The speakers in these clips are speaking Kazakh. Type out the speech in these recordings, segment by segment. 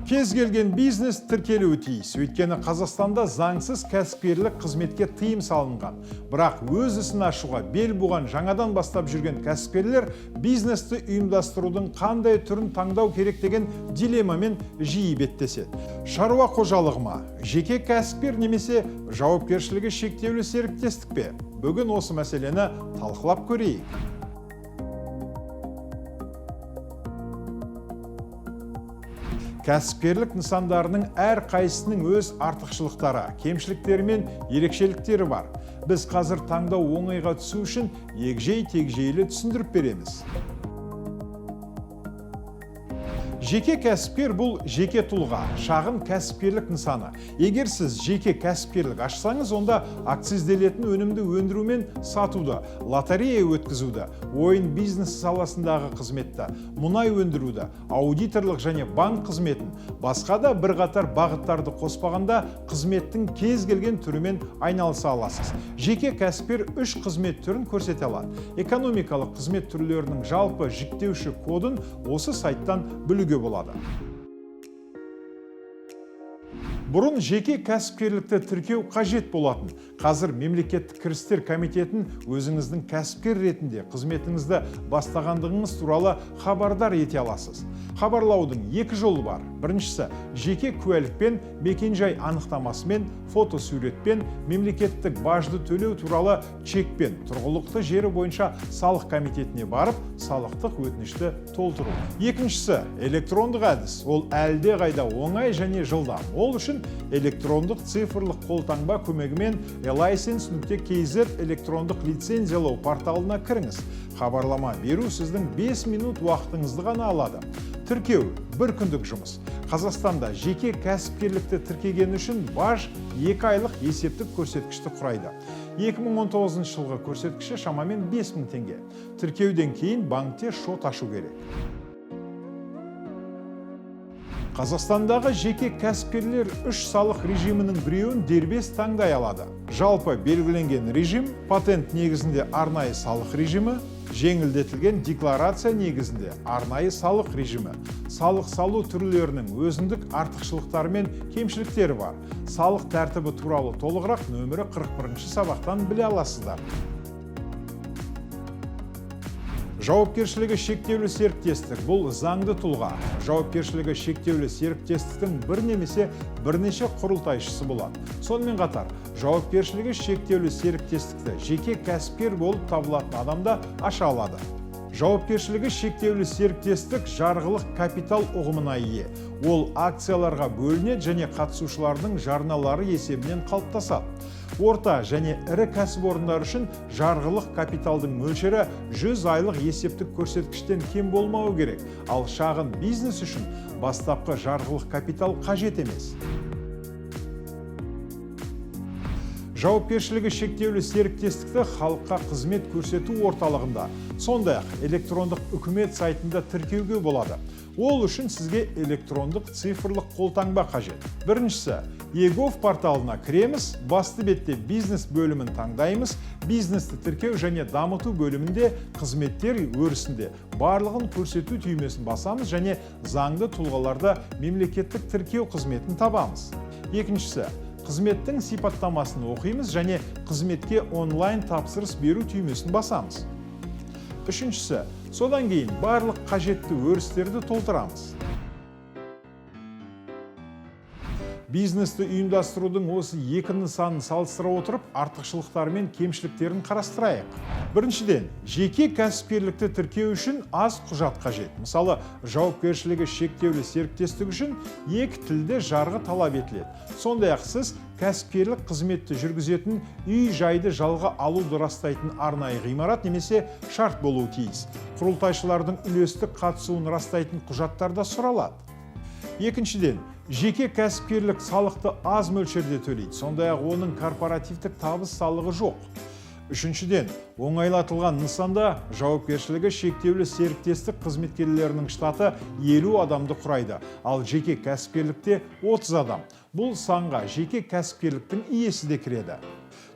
Кез келген бизнес тіркелуі тиіс. Өйткені Қазақстанда заңсыз кәсіпкерлік қызметке тыйым салынған. Бірақ өз ісін ашуға бел буған жаңадан бастап жүрген кәсіпкерлер бизнесті ұйымдастырудың қандай түрін таңдау керек деген дилеммамен жиі беттеседі. Шаруа қожалығы ма, жеке кәсіпкер немесе жауапкершілігі шектеулі серіктестік пе? Бүгін осы мәселені талқылап көрейік. Кәсіпкерлік нысандарының әр қайсының өз артықшылықтары, кемшіліктері мен ерекшеліктері бар. Біз қазір таңдау оңайға түсу үшін егжей-тегжейлі түсіндіріп береміз. Жеке кәсіпкер бұл жеке тұлға, шағын кәсіпкерлік нысаны. Егер сіз жеке кәсіпкерлік ашсаңыз, онда акцизделетін өнімді өндіру мен сатуды, лотерея өткізуді, ойын бизнес саласындағы қызметті, мұнай өндіруді, аудиторлық және банк қызметін, басқа да бірқатар бағыттарды қоспағанда қызметтің кез келген түрімен айналыса аласыз. Жеке кәсіпкер 3 қызмет түрін көрсете алады. Экономикалық қызмет түрлерінің жалпы жіктеуші кодын осы сайттан білуге болады. Бұрын жеке кәсіпкерлікті тіркеу қажет болатын. Қазір мемлекеттік кірістер комитетін өзіңіздің кәсіпкер ретінде қызметіңізді бастағандығыңыз туралы хабардар ете аласыз. Хабарлаудың 2 жолы бар. Біріншісі, жеке куәлікпен, мекенжай анықтамасымен, фотосуретпен, мемлекеттік бажды төлеу туралы чекпен, тұрғылықты жері бойынша салық комитетіне барып, салықтық өтінішті толтыру. Екіншісі, электрондық әдіс. Ол әлде қайда оңай және жылдам. Ол үшін электрондық цифрлық қолтаңба көмегімен e-license.kz электрондық лицензиялау порталына кіріңіз. Хабарлама беру сіздің 5 минут уақытыңызды ғана алады. Тіркеу – 1 күндік жұмыс. Қазақстанда жеке кәсіпкерлікті тіркеген үшін баж 2 айлық есептік көрсеткішті құрайды. 2019 жылғы көрсеткіші шамамен 5000 теңге. Тіркеуден кейін банкте шот ашу керек. Қазақстандағы жеке кәсіпкерлер 3 салық режимінің біреуін дербес таңдай алады. Жалпы белгіленген режим патент негізінде арнайы салық режимі, жеңілдетілген декларация негізінде арнайы салық режимі. Салық салу түрлерінің өзіндік артықшылықтары мен кемшіліктері бар. Салық тәртібі туралы толығырақ нөмірі 41 сабақтан біле аласыздар. Жауапкершілігі шектеулі серіктестік бұл заңды тұлға. Жауапкершілігі шектеулі серіктестіктің бір немесе бірнеше құрылтайшысы болады. Сонымен қатар, жауапкершілігі шектеулі серіктестікті жеке кәсіпкер болып табылатын адамда аша алады. Жауапкершілігі шектеулі серіктестік жарғылық капитал ұғымына ие. Ол акцияларға бөлінеді және қатысушылардың жарналары есебінен қалыптасады. Орта және ірі кәсіпорындар үшін жарғылық капиталдың мөлшері 100 айлық есептік көрсеткіштен кем болмауы керек, ал шағын бизнес үшін бастапқы жарғылық капитал қажет емес. Жауапкершілігі шектеулі серіктестікті халыққа қызмет көрсету орталығында, сондай-ақ электрондық үкімет сайтында тіркеуге болады. Ол үшін сізге электрондық цифрлық қолтаңба қажет. Біріншісі, e-gov порталына кіреміз, басты бетте бизнес бөлімін таңдаймыз, бизнесті тіркеу және дамыту бөлімінде қызметтер өрісінде барлығын көрсету түймесін басамыз және заңды тұлғаларда мемлекеттік тіркеу қызметін табамыз. Екіншісі, қызметтің сипаттамасын оқимыз және қызметке онлайн тапсырыс беру түймесін басамыз. Үшіншісі, содан кейін барлық қажетті өрістерді толтырамыз. Бизнесті ұйымдастырудың осы 2 нысанын салыстыра отырып, артықшылықтары мен кемшіліктерін қарастырайық. Біріншіден, жеке кәсіпкерлікті тіркеу үшін аз құжат қажет. Мысалы, жауапкершілігі шектеулі серіктестік үшін 2 тілде жарғы талап етіледі. Сондай-ақ сіз кәсіпкерлік қызметті жүргізетін үй-жайды жалға алуды растайтын арнайы ғимарат немесе шарт болуы тиіс. Құрылтайшылардың үлестік қатысуын растайтын құжаттар да сұралады. Екіншіден, жеке кәсіпкерлік салықты аз мөлшерде төлейді, сондай-ақ оның корпоративтік табыс салығы жоқ. Үшіншіден, оңайлатылған нысанда жауапкершілігі шектеулі серіктестік қызметкерлерінің штаты 50 адамды құрайды, ал жеке кәсіпкерлікте 30 адам. Бұл санға жеке кәсіпкерліктің иесі де кіреді.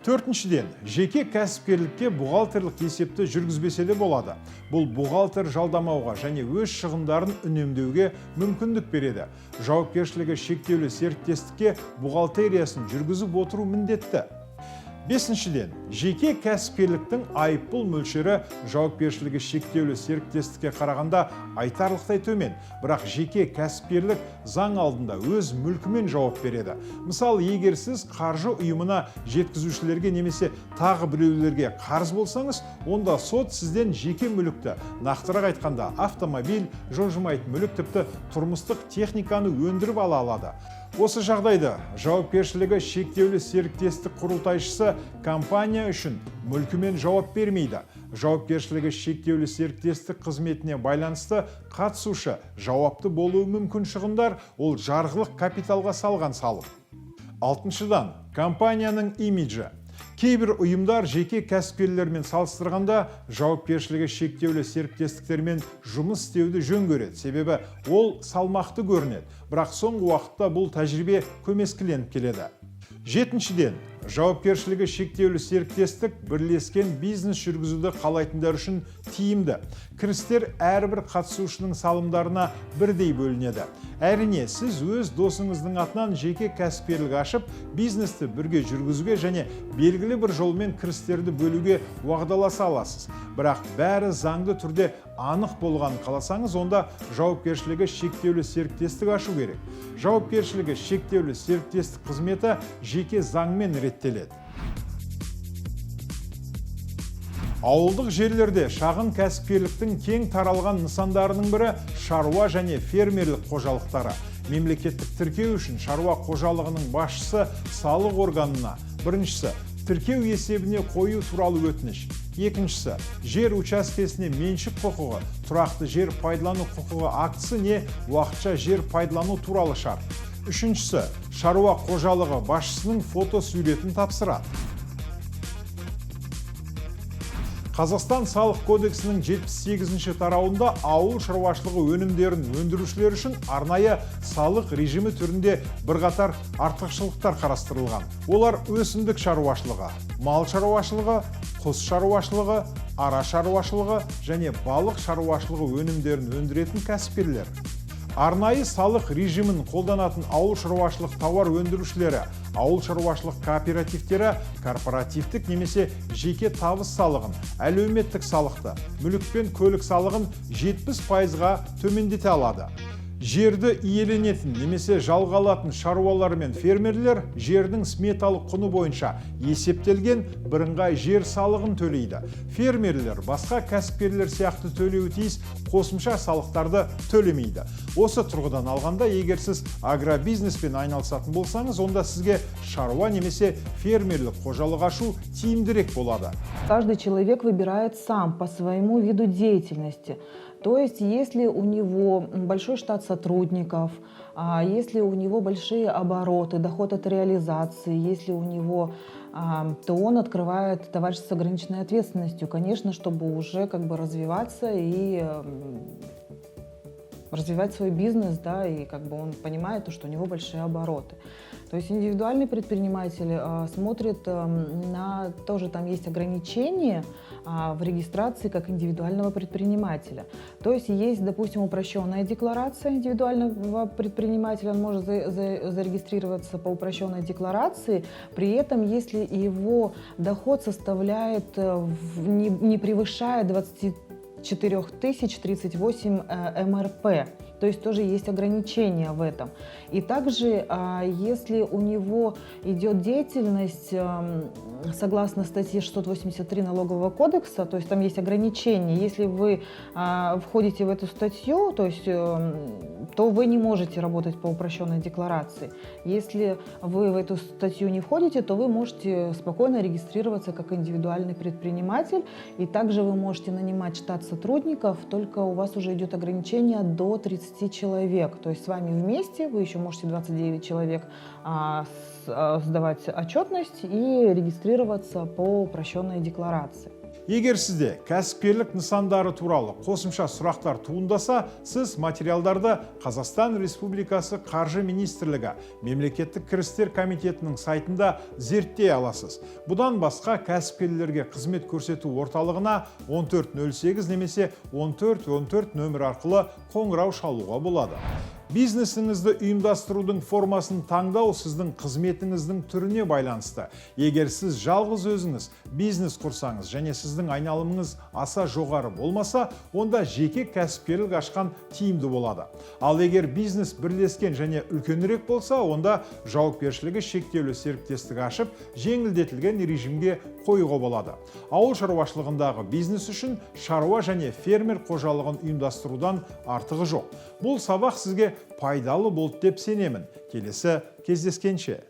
Төртіншіден, жеке кәсіпкерлікке бухгалтерлік есепті жүргізбесе де болады. Бұл бухгалтер жалдамауға және өз шығындарын үнемдеуге мүмкіндік береді. Жауапкершілігі шектеулі серіктестікке бухгалтериясын жүргізіп отыру міндетті. Бесіншіден, жеке кәсіпкерліктің айыппұл мөлшері жауапкершілігі шектеулі серіктестікке қарағанда айтарлықтай төмен, бірақ жеке кәсіпкерлік заң алдында өз мүлкімен жауап береді. Мысалы, егер сіз қаржы ұйымына, жеткізушілерге немесе тағы біреулерге қарыз болсаңыз, онда сот сізден жеке мүлікті, нақтырақ айтқанда автомобиль, жылжымайтын мүлік, тіпті тұрмыстық техниканы өндіріп ала алады. Осы жағдайда жауапкершілігі шектеулі серіктестік құрылтайшысы компания үшін мүлкімен жауап бермейді. Жауапкершілігі шектеулі серіктестік қызметіне байланысты қатысушы жауапты болуы мүмкін шығындар, ол жарғылық капиталға салған салық. Алтыншыдан, компанияның имиджі. Кейбір ұйымдар жеке кәсіпкерлермен салыстырғанда жауапкершілігі шектеулі серіктестіктермен жұмыс істеуді жөн көреді. Себебі ол салмақты көрінеді, бірақ соңғы уақытта бұл тәжірибе көмескіленіп келеді. Жетіншіден, жауапкершілігі шектеулі серіктестік бірлескен бизнес жүргізуді қалайтындар үшін тиімді. Кірістер әрбір қатысушының салымдарына бірдей бөлінеді. Әрине, сіз өз досыңыздың атынан жеке кәсіпкерлік ашып, бизнесті бірге жүргізуге және белгілі бір жолмен кірістерді бөлуге уағдаласа аласыз. Бірақ бәрі заңды түрде анық болғанын қаласаңыз, онда жауапкершілігі шектеулі серіктестік ашу керек. Жауапкершілігі шектеулі серіктестік қызметі жеке заңмен реттеледі. Ауылдық жерлерде шағын кәсіпкерліктің кең таралған нысандарының бірі шаруа және фермерлік қожалықтары. Мемлекеттік тіркеу үшін шаруа қожалығының басшысы салық органына, біріншісі тіркеу есебіне қою туралы өтініш, екіншісі жер учаскесіне меншік құқығы, тұрақты жер пайдалану құқығы актісі не уақытша жер пайдалану туралы шарт. Үшіншісі шаруа қожалығы басшысының фотосуретін тапсырады. Қазақстан салық кодексінің 78-ші тарауында ауыл шаруашылығы өнімдерін өндірушілер үшін арнайы салық режимі түрінде бірқатар артықшылықтар қарастырылған. Олар өсімдік шаруашылығы, мал шаруашылығы, құс шаруашылығы, ара шаруашылығы және балық шаруашылығы өнімдерін өндіретін кәсіпкерлер. Арнайы салық режимін қолданатын ауыл шаруашылық тауар өндірушілері, ауыл шаруашылық кооперативтері корпоративтік немесе жеке табыс салығын, әлеуметтік салықты, мүлік пен көлік салығын 70%-ға төмендете алады. Жерді иеленетін немесе жалға алатын шаруалар мен фермерлер жердің сметалық құны бойынша есептелген бірыңғай жер салығын төлейді. Фермерлер басқа кәсіпкерлер сияқты төлеуі тиіс қосымша салықтарды төлемейді. Осы тұрғыдан алғанда, егер сіз агробизнеспен айналысатын болсаңыз, онда сізге шаруа немесе фермерлік қожалық ашу тиімдірек болады. Каждый человек выбирает сам по своему виду деятельности. То есть, если у него большой штат сотрудников, если у него большие обороты, доход от реализации, если у него, то он открывает товарищество с ограниченной ответственностью, конечно, чтобы уже развиваться и развивать свой бизнес, да, и он понимает, что у него большие обороты. То есть индивидуальный предприниматель смотрит на, тоже там есть ограничения в регистрации как индивидуального предпринимателя. То есть есть, допустим, упрощенная декларация индивидуального предпринимателя, он может зарегистрироваться по упрощенной декларации, при этом если его доход составляет, не превышает 24 038 МРП. То есть тоже есть ограничения в этом. И также, если у него идет деятельность согласно статье 683 Налогового кодекса, то есть там есть ограничения. Если вы входите в эту статью, то есть, то вы не можете работать по упрощенной декларации. Если вы в эту статью не входите, то вы можете спокойно регистрироваться как индивидуальный предприниматель. И также вы можете нанимать штат сотрудников, только у вас уже идет ограничение до 30 человек. То есть с вами вместе вы еще можете 29 человек сдавать отчетность и регистрироваться по упрощенной декларации. Егер сізде кәсіпкерлік нысандары туралы қосымша сұрақтар туындаса, сіз материалдарды Қазақстан Республикасы Қаржы Министрлігі Мемлекеттік кірістер комитетінің сайтында зерттей аласыз. Бұдан басқа кәсіпкерлерге қызмет көрсету орталығына 1408 немесе 1414 нөмір арқылы қоңырау шалуға болады. Бизнесіңізді ұйымдастырудың формасын таңдау сіздің қызметіңіздің түріне байланысты. Егер сіз жалғыз өзіңіз бизнес құрсаңыз және сіздің айналымыңыз аса жоғары болмаса, онда жеке кәсіпкерлік ашқан тиімді болады. Ал егер бизнес бірлескен және үлкенірек болса, онда жауапкершілігі шектеулі серіктестік ашып, жеңілдетілген режимге қоюға болады. Ауыл шаруашылығындағы бизнес үшін шаруа және фермер қожалығын ұйымдастырудан артығы жоқ. Бұл сабақ сізге пайдалы болды деп сенемін. Келесі кездескенше.